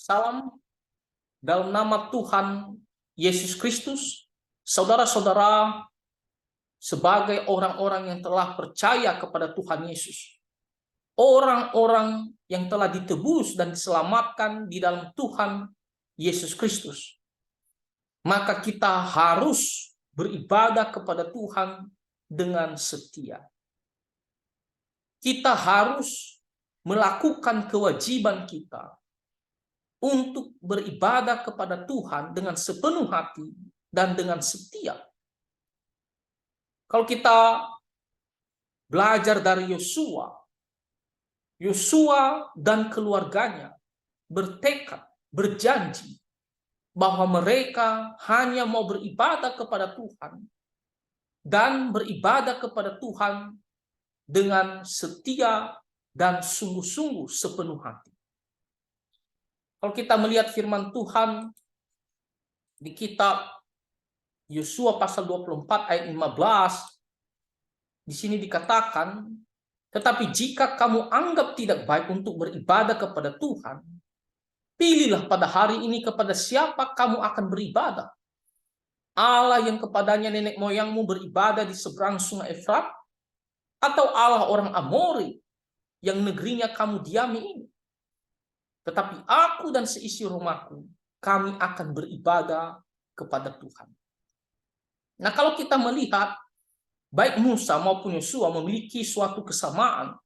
Salam dalam nama Tuhan Yesus Kristus, saudara-saudara, sebagai orang-orang yang telah percaya kepada Tuhan Yesus, orang-orang yang telah ditebus dan diselamatkan di dalam Tuhan Yesus Kristus, maka kita harus beribadah kepada Tuhan dengan setia. Kita harus melakukan kewajiban kita untuk beribadah kepada Tuhan dengan sepenuh hati dan dengan setia. Kalau kita belajar dari Yosua dan keluarganya bertekad, berjanji bahwa mereka hanya mau beribadah kepada Tuhan dan beribadah kepada Tuhan dengan setia dan sungguh-sungguh sepenuh hati. Kalau kita melihat firman Tuhan di kitab Yosua pasal 24 ayat 15, di sini dikatakan, tetapi jika kamu anggap tidak baik untuk beribadah kepada Tuhan, pilihlah pada hari ini kepada siapa kamu akan beribadah. Allah yang kepadanya nenek moyangmu beribadah di seberang sungai Efrat, atau Allah orang Amori yang negerinya kamu diami ini. Tetapi aku dan seisi rumahku, kami akan beribadah kepada Tuhan. Nah, kalau kita melihat, baik Musa maupun Yosua memiliki suatu kesamaan,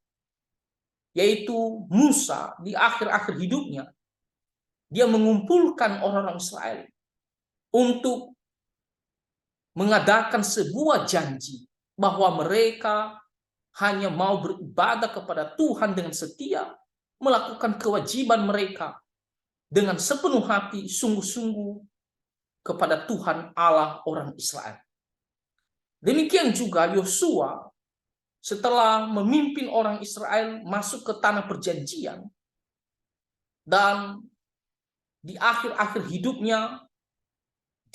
yaitu Musa di akhir-akhir hidupnya, dia mengumpulkan orang-orang Israel untuk mengadakan sebuah janji bahwa mereka hanya mau beribadah kepada Tuhan dengan setia, melakukan kewajiban mereka dengan sepenuh hati, sungguh-sungguh kepada Tuhan Allah orang Israel. Demikian juga Yosua setelah memimpin orang Israel masuk ke tanah perjanjian, dan di akhir-akhir hidupnya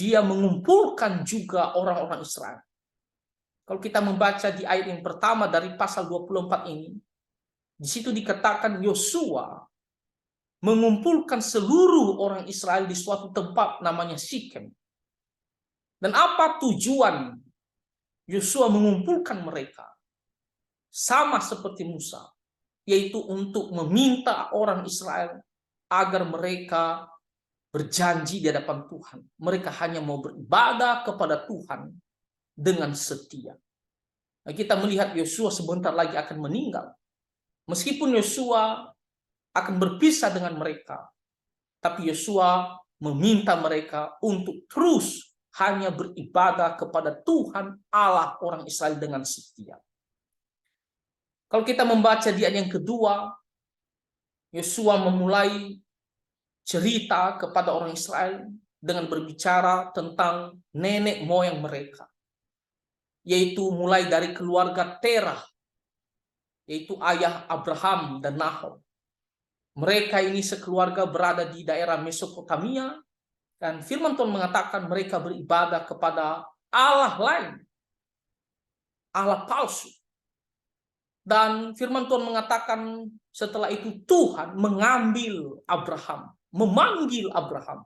dia mengumpulkan juga orang-orang Israel. Kalau kita membaca di ayat yang pertama dari pasal 24 ini, di situ dikatakan Yosua mengumpulkan seluruh orang Israel di suatu tempat namanya Sikem. Dan apa tujuan Yosua mengumpulkan mereka? Sama seperti Musa, yaitu untuk meminta orang Israel agar mereka berjanji di hadapan Tuhan. Mereka hanya mau beribadah kepada Tuhan dengan setia. Nah, kita melihat Yosua sebentar lagi akan meninggal. Meskipun Yosua akan berpisah dengan mereka, tapi Yosua meminta mereka untuk terus hanya beribadah kepada Tuhan Allah orang Israel dengan setia. Kalau kita membaca di ayat yang kedua, Yosua memulai cerita kepada orang Israel dengan berbicara tentang nenek moyang mereka, yaitu mulai dari keluarga Terah, yaitu ayah Abraham dan Nahor. Mereka ini sekeluarga berada di daerah Mesopotamia, dan firman Tuhan mengatakan mereka beribadah kepada Allah lain, Allah palsu. Dan firman Tuhan mengatakan setelah itu Tuhan mengambil Abraham, memanggil Abraham.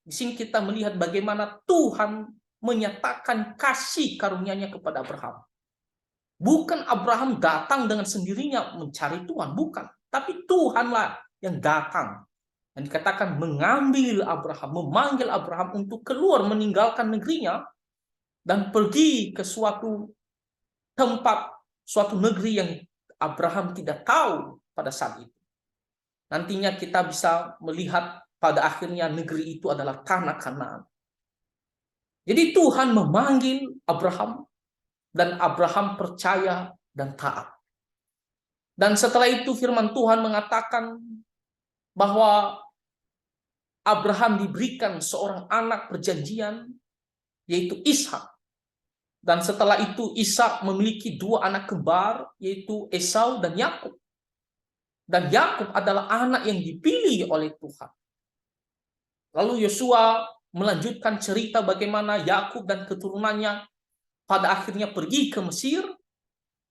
Di sini kita melihat bagaimana Tuhan menyatakan kasih karunia-Nya kepada Abraham. Bukan Abraham datang dengan sendirinya mencari Tuhan, bukan. Tapi Tuhanlah yang datang. Dan dikatakan mengambil Abraham, memanggil Abraham untuk keluar meninggalkan negerinya dan pergi ke suatu tempat, suatu negeri yang Abraham tidak tahu pada saat itu. Nantinya kita bisa melihat pada akhirnya negeri itu adalah tanah Kanaan. Jadi Tuhan memanggil Abraham, dan Abraham percaya dan taat. Dan setelah itu firman Tuhan mengatakan bahwa Abraham diberikan seorang anak perjanjian, yaitu Ishak. Dan setelah itu Ishak memiliki dua anak kembar, yaitu Esau dan Yakub. Dan Yakub adalah anak yang dipilih oleh Tuhan. Lalu Yosua melanjutkan cerita bagaimana Yakub dan keturunannya pada akhirnya pergi ke Mesir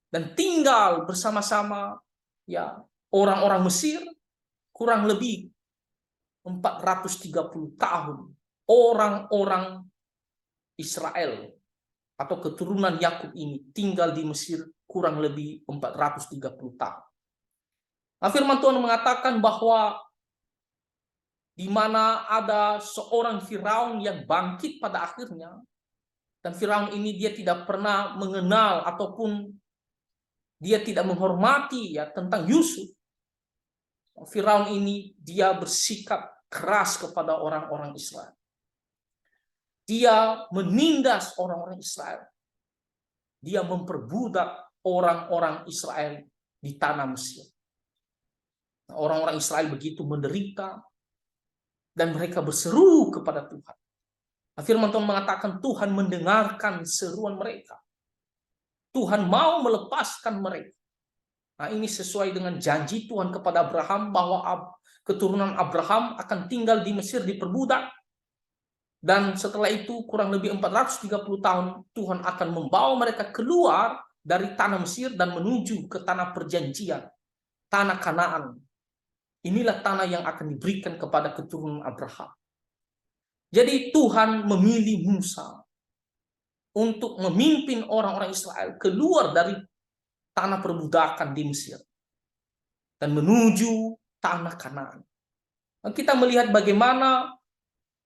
dan tinggal bersama-sama ya orang-orang Mesir kurang lebih 430 tahun orang-orang Israel atau keturunan Yakub ini tinggal di Mesir kurang lebih 430 tahun. Nah, firman Tuhan mengatakan bahwa di mana ada seorang Firaun yang bangkit pada akhirnya, dan Firaun ini dia tidak pernah mengenal ataupun dia tidak menghormati ya tentang Yusuf. Firaun ini dia bersikap keras kepada orang-orang Israel. Dia menindas orang-orang Israel. Dia memperbudak orang-orang Israel di tanah Mesir. Orang-orang Israel begitu menderita dan mereka berseru kepada Tuhan. Firman Tuhan mengatakan Tuhan mendengarkan seruan mereka. Tuhan mau melepaskan mereka. Nah, ini sesuai dengan janji Tuhan kepada Abraham bahwa keturunan Abraham akan tinggal di Mesir diperbudak. Dan setelah itu kurang lebih 430 tahun Tuhan akan membawa mereka keluar dari tanah Mesir dan menuju ke tanah perjanjian, tanah Kanaan. Inilah tanah yang akan diberikan kepada keturunan Abraham. Jadi Tuhan memilih Musa untuk memimpin orang-orang Israel keluar dari tanah perbudakan di Mesir dan menuju tanah Kanaan. Kita melihat bagaimana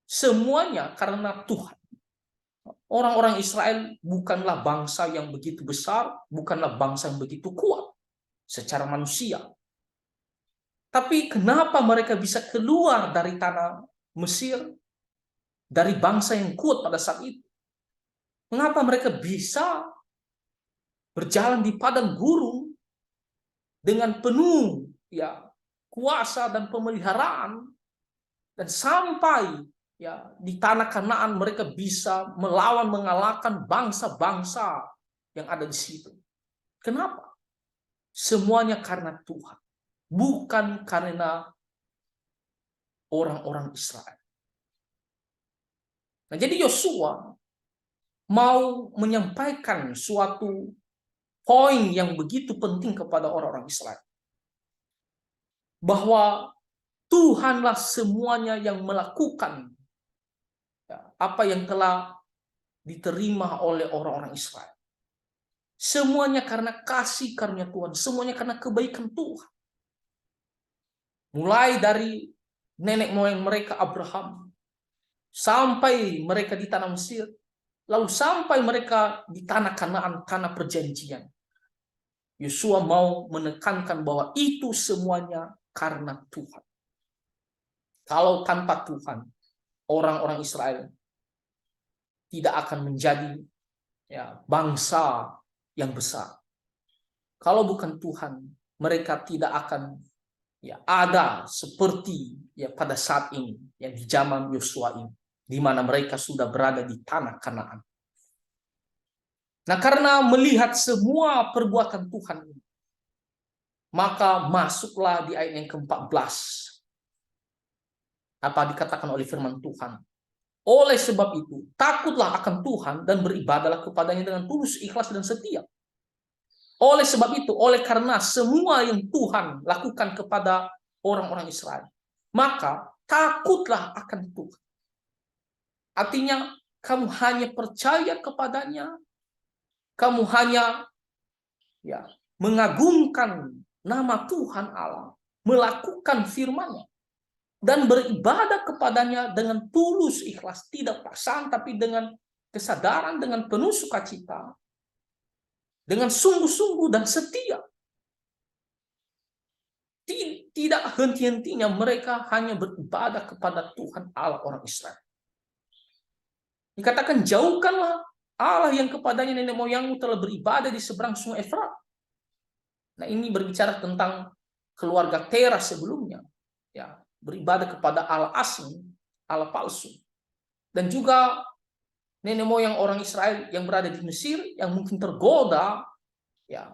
semuanya karena Tuhan. Orang-orang Israel bukanlah bangsa yang begitu besar, bukanlah bangsa yang begitu kuat secara manusia. Tapi kenapa mereka bisa keluar dari tanah Mesir, dari bangsa yang kuat pada saat itu? Mengapa mereka bisa berjalan di padang gurun dengan penuh ya kuasa dan pemeliharaan, dan sampai ya di tanah Kanaan mereka bisa melawan mengalahkan bangsa-bangsa yang ada di situ? Kenapa? Semuanya karena Tuhan, bukan karena orang-orang Israel. Nah, jadi Yosua mau menyampaikan suatu poin yang begitu penting kepada orang-orang Israel. Bahwa Tuhanlah semuanya yang melakukan apa yang telah diterima oleh orang-orang Israel. Semuanya karena kasih karunia Tuhan, semuanya karena kebaikan Tuhan. Mulai dari nenek moyang mereka Abraham, sampai mereka di tanah Mesir, lalu sampai mereka di tanah Kanaan, tanah perjanjian. Yosua mau menekankan bahwa itu semuanya karena Tuhan. Kalau tanpa Tuhan, orang-orang Israel tidak akan menjadi ya bangsa yang besar. Kalau bukan Tuhan, mereka tidak akan ya ada seperti ya pada saat ini, yang di zaman Yosua ini, di mana mereka sudah berada di tanah Kanaan. Nah, karena melihat semua perbuatan Tuhan ini, maka masuklah di ayat yang ke-14. Apa dikatakan oleh firman Tuhan? Oleh sebab itu, takutlah akan Tuhan dan beribadalah kepadanya dengan tulus, ikhlas, dan setia. Oleh sebab itu, oleh karena semua yang Tuhan lakukan kepada orang-orang Israel, maka takutlah akan Tuhan. Artinya, kamu hanya percaya kepadanya, kamu hanya ya mengagungkan nama Tuhan Allah, melakukan firman-Nya, dan beribadah kepadanya dengan tulus ikhlas, tidak paksaan tapi dengan kesadaran, dengan penuh sukacita, dengan sungguh-sungguh dan setia. Tidak henti-hentinya mereka hanya beribadah kepada Tuhan Allah orang Israel. Dikatakan jauhkanlah Allah yang kepadanya nenek moyangmu telah beribadah di seberang sungai Efrat. Nah, ini berbicara tentang keluarga Terah sebelumnya, ya, beribadah kepada Allah asing, Allah palsu. Dan juga nenek moyang orang Israel yang berada di Mesir yang mungkin tergoda ya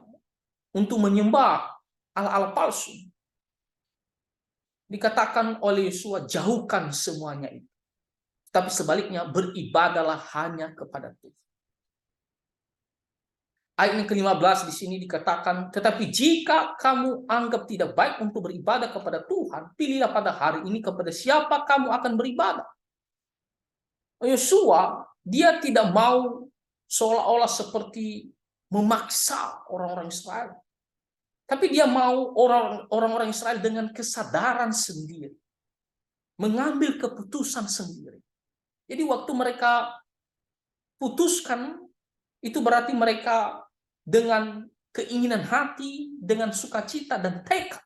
untuk menyembah Allah-Allah palsu. Dikatakan oleh Yosua, jauhkan semuanya itu. Tapi sebaliknya beribadalah hanya kepada Tuhan. Ayat yang ke-15 di sini dikatakan, tetapi jika kamu anggap tidak baik untuk beribadah kepada Tuhan, pilihlah pada hari ini kepada siapa kamu akan beribadah. Yosua, dia tidak mau seolah-olah seperti memaksa orang-orang Israel. Tapi dia mau orang-orang Israel dengan kesadaran sendiri. Mengambil keputusan sendiri. Jadi waktu mereka putuskan, itu berarti mereka dengan keinginan hati, dengan sukacita dan tekad.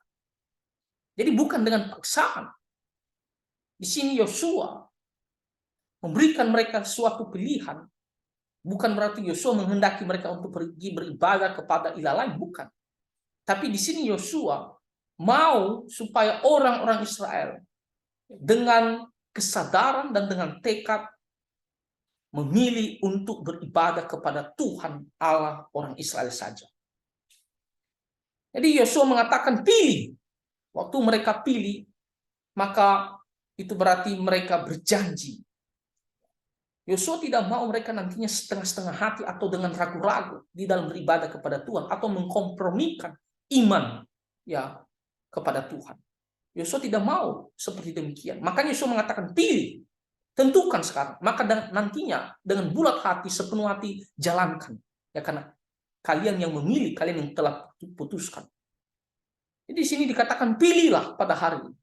Jadi bukan dengan paksaan. Di sini Yosua memberikan mereka suatu pilihan. Bukan berarti Yosua menghendaki mereka untuk pergi beribadah kepada ilah lain, bukan. Tapi di sini Yosua mau supaya orang-orang Israel dengan kesadaran dan dengan tekad memilih untuk beribadah kepada Tuhan Allah orang Israel saja. Jadi Yosua mengatakan pilih. Waktu mereka pilih, maka itu berarti mereka berjanji. Yosua tidak mau mereka nantinya setengah-setengah hati atau dengan ragu-ragu di dalam beribadah kepada Tuhan atau mengkompromikan iman ya kepada Tuhan. Yosua tidak mau seperti demikian. Makanya Yosua mengatakan pilih, tentukan sekarang. Maka nantinya dengan bulat hati, sepenuh hati jalankan. Ya karena kalian yang memilih, kalian yang telah putuskan. Jadi di sini dikatakan pilihlah pada hari ini.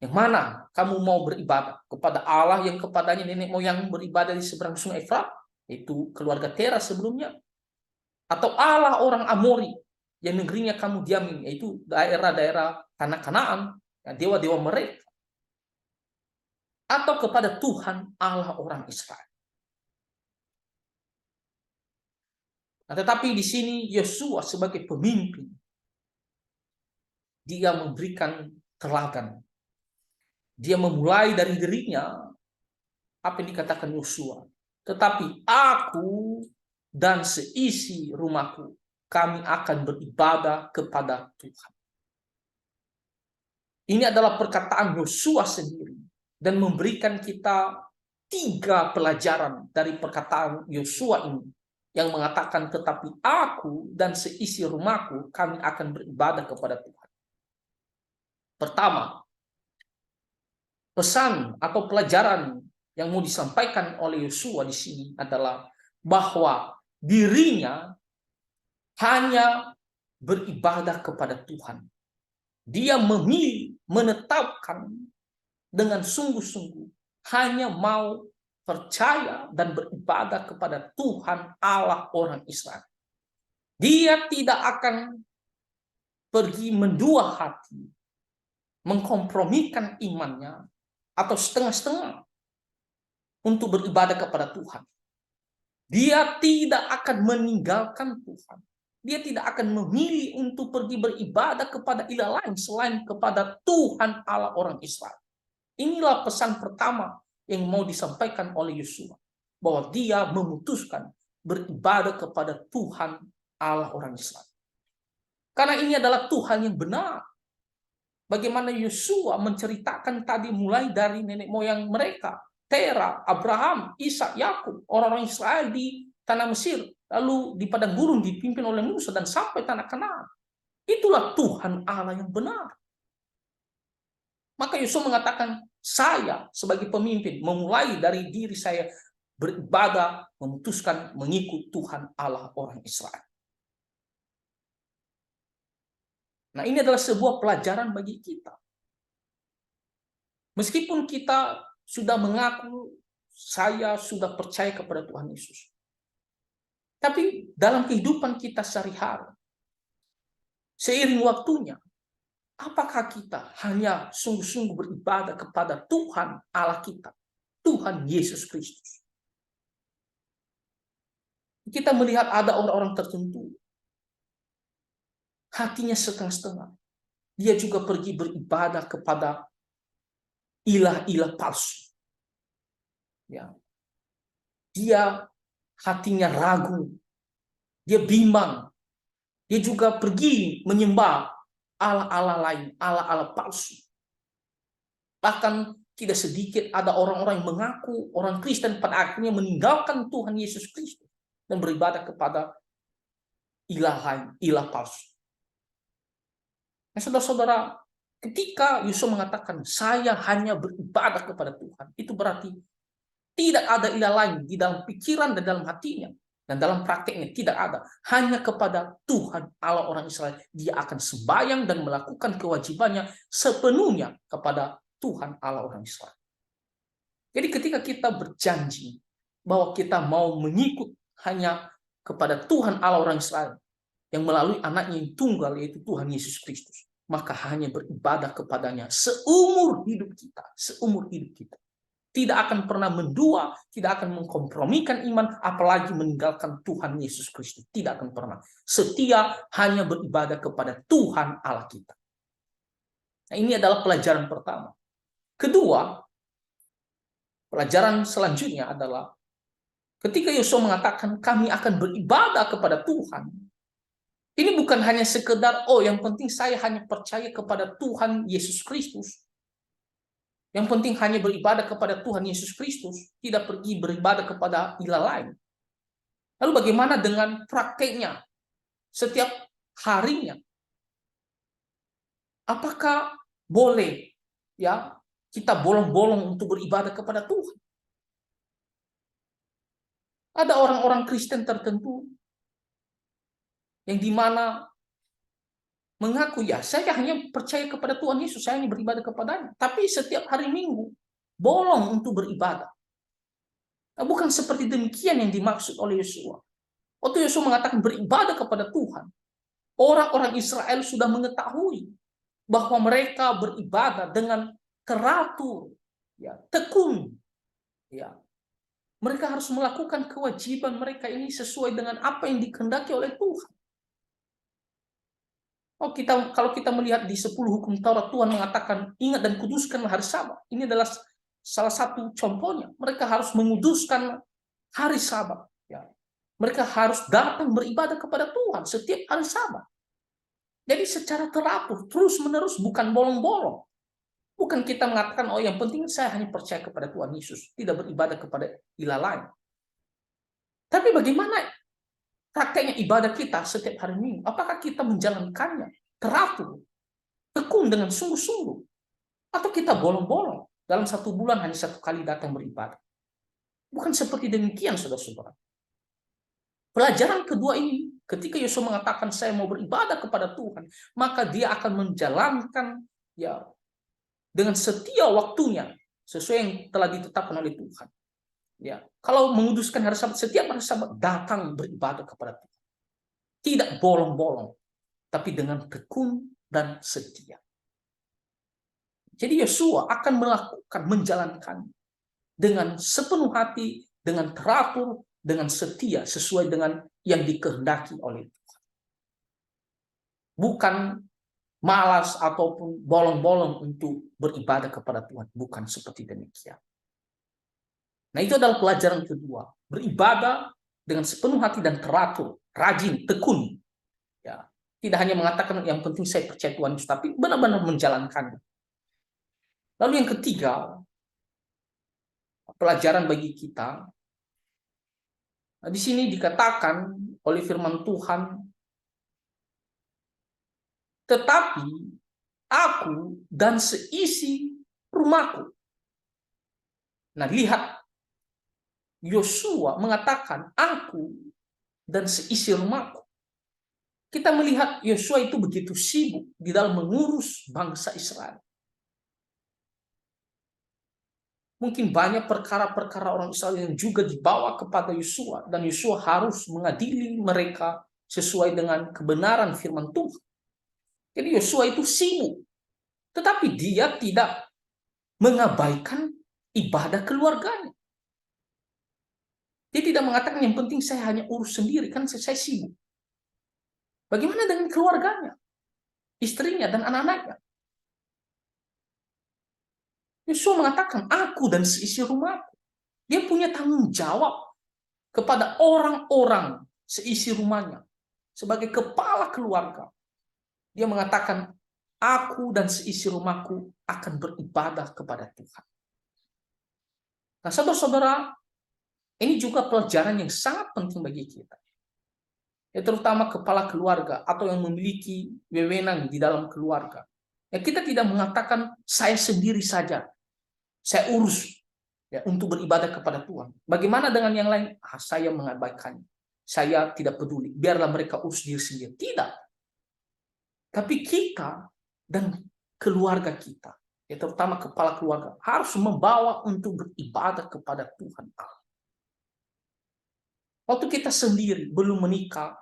Yang mana kamu mau beribadah kepada Allah yang kepadanya nenek moyang beribadah di seberang sungai Efrat, itu keluarga Tera sebelumnya, atau Allah orang Amori yang negerinya kamu diamin, yaitu daerah-daerah tanah Kanaan, ya, dewa-dewa mereka, atau kepada Tuhan Allah orang Israel. Nah, tetapi di sini Yosua sebagai pemimpin, dia memberikan teladan. Dia memulai dari dirinya, apa yang dikatakan Yosua. Tetapi aku dan seisi rumahku, kami akan beribadah kepada Tuhan. Ini adalah perkataan Yosua sendiri dan memberikan kita 3 pelajaran dari perkataan Yosua ini yang mengatakan tetapi aku dan seisi rumahku kami akan beribadah kepada Tuhan. Pertama, pesan atau pelajaran yang mau disampaikan oleh Yosua di sini adalah bahwa dirinya hanya beribadah kepada Tuhan. Dia memilih, menetapkan dengan sungguh-sungguh hanya mau percaya dan beribadah kepada Tuhan Allah orang Israel. Dia tidak akan pergi mendua hati, mengkompromikan imannya atau setengah-setengah untuk beribadah kepada Tuhan. Dia tidak akan meninggalkan Tuhan. Dia tidak akan memilih untuk pergi beribadah kepada ilah lain selain kepada Tuhan Allah orang Israel. Inilah pesan pertama yang mau disampaikan oleh Yosua, bahwa dia memutuskan beribadah kepada Tuhan Allah orang Israel. Karena ini adalah Tuhan yang benar. Bagaimana Yosua menceritakan tadi mulai dari nenek moyang mereka, Tera, Abraham, Ishak, Yakub, orang-orang Israel di tanah Mesir, lalu di padang gurun dipimpin oleh Musa dan sampai tanah Kanaan. Itulah Tuhan Allah yang benar. Maka Yosua mengatakan, saya sebagai pemimpin memulai dari diri saya beribadah, memutuskan mengikut Tuhan Allah orang Israel. Nah, ini adalah sebuah pelajaran bagi kita. Meskipun kita sudah mengaku saya sudah percaya kepada Tuhan Yesus, tapi dalam kehidupan kita sehari-hari, seiring waktunya, apakah kita hanya sungguh-sungguh beribadah kepada Tuhan Allah kita, Tuhan Yesus Kristus? Kita melihat ada orang-orang tertentu, hatinya setengah-setengah. Dia juga pergi beribadah kepada ilah-ilah palsu. Ya. Dia hatinya ragu, dia bimbang, dia juga pergi menyembah Allah-Allah lain, Allah-Allah palsu. Bahkan tidak sedikit ada orang-orang yang mengaku orang Kristen pada akhirnya meninggalkan Tuhan Yesus Kristus dan beribadah kepada ilah lain, ilah palsu. Nah, saudara-saudara, ketika Yosua mengatakan saya hanya beribadah kepada Tuhan, itu berarti tidak ada ilah lain di dalam pikiran dan dalam hatinya. Dan dalam prakteknya tidak ada. Hanya kepada Tuhan Allah orang Israel. Dia akan sembahyang dan melakukan kewajibannya sepenuhnya kepada Tuhan Allah orang Israel. Jadi ketika kita berjanji bahwa kita mau mengikut hanya kepada Tuhan Allah orang Israel, yang melalui anaknya yang tunggal, yaitu Tuhan Yesus Kristus, maka hanya beribadah kepadanya seumur hidup kita. Seumur hidup kita. Tidak akan pernah mendua, tidak akan mengkompromikan iman, apalagi meninggalkan Tuhan Yesus Kristus. Tidak akan pernah. Setia hanya beribadah kepada Tuhan Allah kita. Nah, ini adalah pelajaran pertama. Kedua, pelajaran selanjutnya adalah ketika Yosua mengatakan kami akan beribadah kepada Tuhan, ini bukan hanya sekedar, yang penting saya hanya percaya kepada Tuhan Yesus Kristus. Yang penting hanya beribadah kepada Tuhan Yesus Kristus, tidak pergi beribadah kepada ilah lain. Lalu bagaimana dengan prakteknya? Setiap harinya. Apakah boleh ya kita bolong-bolong untuk beribadah kepada Tuhan? Ada orang-orang Kristen tertentu yang dimana mengaku, ya saya hanya percaya kepada Tuhan Yesus, saya hanya beribadah kepadanya. Tapi setiap hari Minggu, bolong untuk beribadah. Nah, bukan seperti demikian yang dimaksud oleh Yosua. Waktu Yosua mengatakan beribadah kepada Tuhan, orang-orang Israel sudah mengetahui bahwa mereka beribadah dengan teratur, ya, tekun. Ya. Mereka harus melakukan kewajiban mereka ini sesuai dengan apa yang dikehendaki oleh Tuhan. Kalau kita melihat di 10 hukum Taurat, Tuhan mengatakan ingat dan kuduskanlah hari Sabat. Ini adalah salah satu contohnya. Mereka harus menguduskan hari Sabat. Ya. Mereka harus datang beribadah kepada Tuhan setiap hari Sabat. Jadi secara teratur, terus-menerus, bukan bolong-bolong. Bukan kita mengatakan, yang penting saya hanya percaya kepada Tuhan Yesus, tidak beribadah kepada ilah lain. Tapi bagaimana prakteknya ibadah kita setiap hari Minggu? Apakah kita menjalankannya teratur, tekun dengan sungguh-sungguh? Atau kita bolong-bolong, dalam 1 bulan hanya 1 kali datang beribadah? Bukan seperti demikian, saudara-saudara. Pelajaran kedua ini, ketika Yosua mengatakan saya mau beribadah kepada Tuhan, maka dia akan menjalankan ya dengan setia waktunya sesuai yang telah ditetapkan oleh Tuhan. Ya, kalau menguduskan hari Sabat, setiap hari Sabat datang beribadah kepada Tuhan. Tidak bolong-bolong, tapi dengan tekun dan setia. Jadi Yosua akan menjalankan dengan sepenuh hati, dengan teratur, dengan setia, sesuai dengan yang dikehendaki oleh Tuhan. Bukan malas ataupun bolong-bolong untuk beribadah kepada Tuhan. Bukan seperti demikian. Nah, itu adalah pelajaran kedua. Beribadah dengan sepenuh hati dan teratur, rajin, tekun. Ya, tidak hanya mengatakan yang penting saya percaya Tuhan Yesus, tapi benar-benar menjalankannya. Lalu yang ketiga, pelajaran bagi kita. Di sini dikatakan oleh firman Tuhan, tetapi aku dan seisi rumahku. Nah, lihat, Yosua mengatakan aku dan seisi rumahku. Kita melihat Yosua itu begitu sibuk di dalam mengurus bangsa Israel. Mungkin banyak perkara-perkara orang Israel yang juga dibawa kepada Yosua, dan Yosua harus mengadili mereka sesuai dengan kebenaran firman Tuhan. Jadi Yosua itu sibuk, tetapi dia tidak mengabaikan ibadah keluarganya. Dia tidak mengatakan yang penting saya hanya urus sendiri, kan saya sibuk. Bagaimana dengan keluarganya, istrinya dan anak-anaknya? Yosua mengatakan aku dan seisi rumahku. Dia punya tanggung jawab kepada orang-orang seisi rumahnya. Sebagai kepala keluarga, dia mengatakan aku dan seisi rumahku akan beribadah kepada Tuhan. Nah, saudara-saudara, ini juga pelajaran yang sangat penting bagi kita. ya terutama kepala keluarga atau yang memiliki wewenang di dalam keluarga. Ya, kita tidak mengatakan saya sendiri saja, saya urus ya untuk beribadah kepada Tuhan. Bagaimana dengan yang lain? Saya mengabaikannya. Saya tidak peduli, biarlah mereka urus diri sendiri. Tidak. Tapi kita dan keluarga kita, ya terutama kepala keluarga, harus membawa untuk beribadah kepada Tuhan Allah. Waktu kita sendiri belum menikah,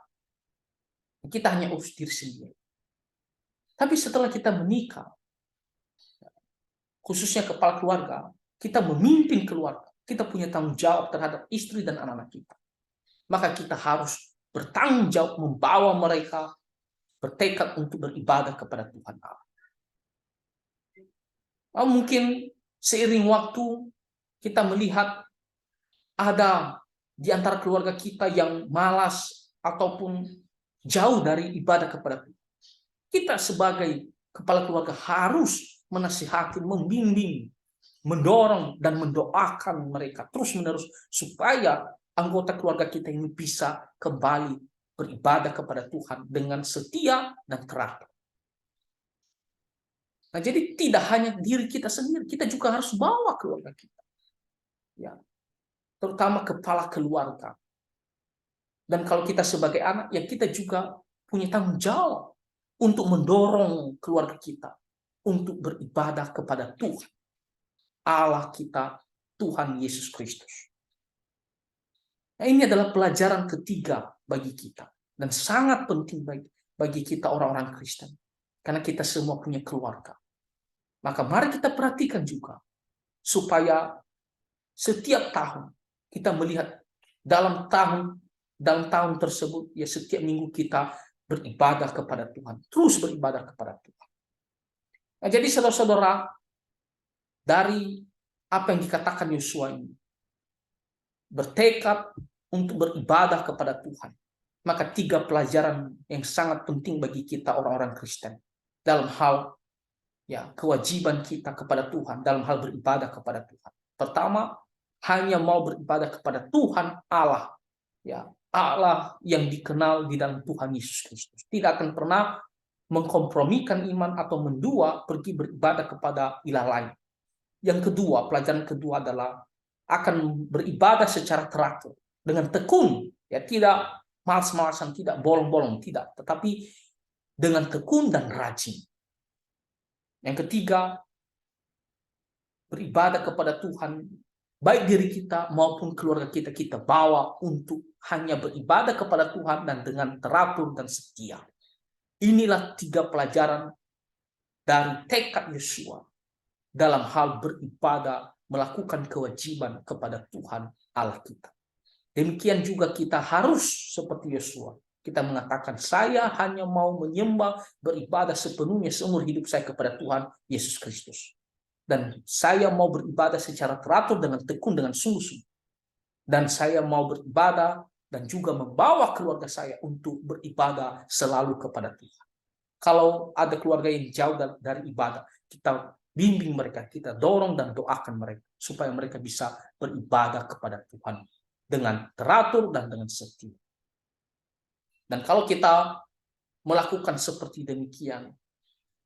kita hanya urus diri sendiri. Tapi setelah kita menikah, khususnya kepala keluarga, kita memimpin keluarga, kita punya tanggung jawab terhadap istri dan anak-anak kita. Maka kita harus bertanggung jawab membawa mereka bertekad untuk beribadah kepada Tuhan Allah. Mungkin seiring waktu kita melihat ada di antara keluarga kita yang malas ataupun jauh dari ibadah kepada Tuhan. Kita sebagai kepala keluarga harus menasihati, membimbing, mendorong dan mendoakan mereka terus-menerus supaya anggota keluarga kita ini bisa kembali beribadah kepada Tuhan dengan setia dan teratur. Nah, jadi tidak hanya diri kita sendiri, kita juga harus bawa keluarga kita. Ya. Terutama kepala keluarga. Dan kalau kita sebagai anak, ya kita juga punya tanggung jawab untuk mendorong keluarga kita untuk beribadah kepada Tuhan Allah kita, Tuhan Yesus Kristus. Nah, ini adalah pelajaran ketiga bagi kita dan sangat penting bagi kita orang-orang Kristen, karena kita semua punya keluarga. Maka mari kita perhatikan juga supaya setiap tahun kita melihat dalam tahun tersebut, ya setiap minggu kita beribadah kepada Tuhan, terus beribadah kepada Tuhan. Nah, jadi saudara-saudara, dari apa yang dikatakan Yosua ini, bertekad untuk beribadah kepada Tuhan, maka 3 pelajaran yang sangat penting bagi kita orang-orang Kristen dalam hal ya kewajiban kita kepada Tuhan, dalam hal beribadah kepada Tuhan. Pertama, hanya mau beribadah kepada Tuhan Allah, ya Allah yang dikenal di dalam Tuhan Yesus Kristus. Tidak akan pernah mengkompromikan iman atau mendua pergi beribadah kepada ilah lain. Yang kedua, pelajaran kedua adalah akan beribadah secara teratur dengan tekun, ya tidak malas-malasan, tidak bolong-bolong, tidak, tetapi dengan tekun dan rajin. Yang ketiga, beribadah kepada Tuhan, baik diri kita maupun keluarga kita bawa untuk hanya beribadah kepada Tuhan dan dengan teratur dan setia. Inilah 3 pelajaran dari tekad Yosua dalam hal beribadah, melakukan kewajiban kepada Tuhan Allah kita. Demikian juga kita harus seperti Yosua. Kita mengatakan, saya hanya mau menyembah, beribadah sepenuhnya seumur hidup saya kepada Tuhan Yesus Kristus. Dan saya mau beribadah secara teratur dengan tekun, dengan sungguh-sungguh. Dan saya mau beribadah dan juga membawa keluarga saya untuk beribadah selalu kepada Tuhan. Kalau ada keluarga yang jauh dari ibadah, kita bimbing mereka, kita dorong dan doakan mereka supaya mereka bisa beribadah kepada Tuhan dengan teratur dan dengan setia. Dan kalau kita melakukan seperti demikian,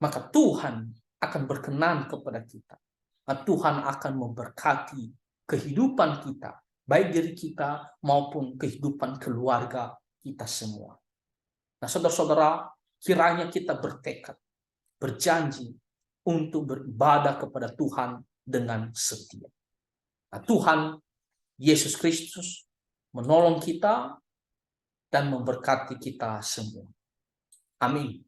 maka Tuhan akan berkenan kepada kita. Nah, Tuhan akan memberkati kehidupan kita, baik diri kita maupun kehidupan keluarga kita semua. Nah, saudara-saudara, kiranya kita bertekad, berjanji untuk beribadah kepada Tuhan dengan setia. Nah, Tuhan Yesus Kristus menolong kita dan memberkati kita semua. Amin.